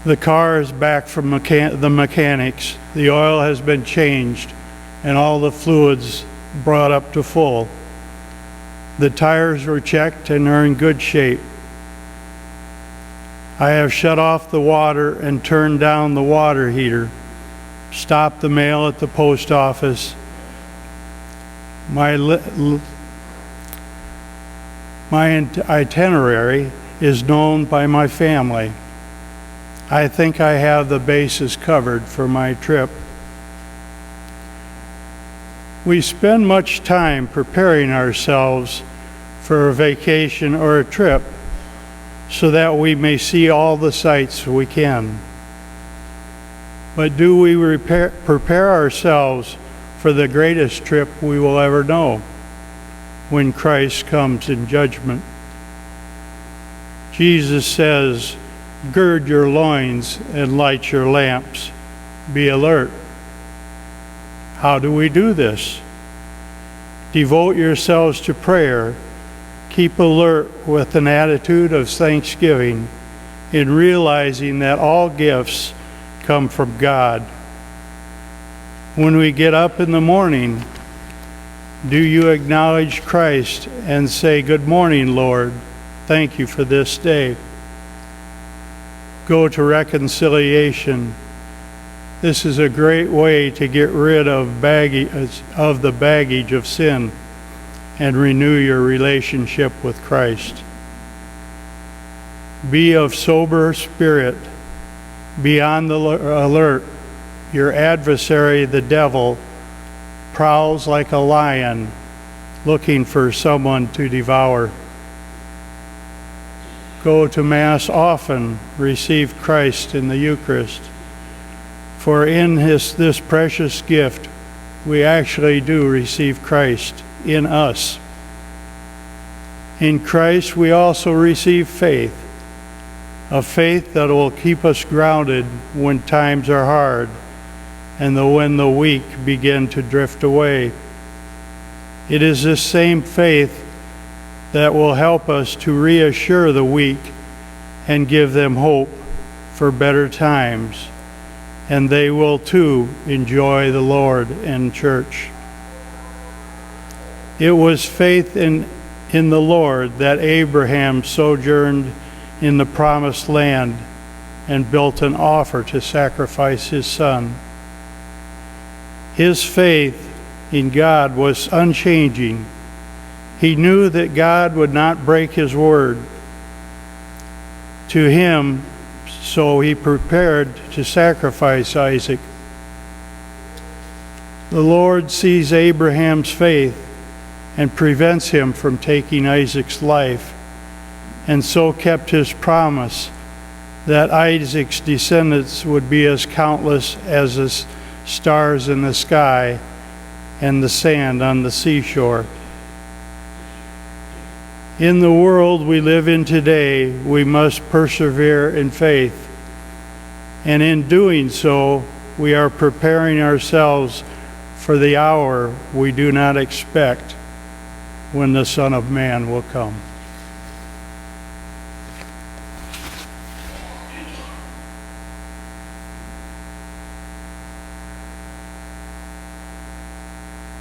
The car is back from the mechanics. The oil has been changed and all the fluids brought up to full. The tires were checked and are in good shape. I have shut off the water and turned down the water heater, stopped the mail at the post office. My itinerary is known by my family. I think I have the bases covered for my trip. We spend much time preparing ourselves for a vacation or a trip so that we may see all the sights we can. But do we prepare ourselves for the greatest trip we will ever know, when Christ comes in judgment? Jesus says, "Gird your loins and light your lamps. Be alert." How do we do this? Devote yourselves to prayer. Keep alert with an attitude of thanksgiving in realizing that all gifts come from God. When we get up in the morning, do you acknowledge Christ and say, "Good morning, Lord. Thank you for this day"? Go to reconciliation. This is a great way to get rid of the baggage of sin and renew your relationship with Christ. Be of sober spirit. Be on the alert. Your adversary, the devil, prowls like a lion, looking for someone to devour. Go to Mass often. Receive Christ in the Eucharist. For in this precious gift, we actually do receive Christ in us. In Christ, we also receive faith, a faith that will keep us grounded when times are hard and when the weak begin to drift away. It is this same faith that will help us to reassure the weak and give them hope for better times, and they will too enjoy the Lord and church. It was faith in the Lord that Abraham sojourned in the promised land and built an altar to sacrifice his son. His faith in God was unchanging. He knew that God would not break his word to him, so he prepared to sacrifice Isaac. The Lord sees Abraham's faith and prevents him from taking Isaac's life, and so kept his promise that Isaac's descendants would be as countless as the stars in the sky and the sand on the seashore. In the world we live in today, we must persevere in faith, and in doing so, we are preparing ourselves for the hour we do not expect, when the Son of Man will come.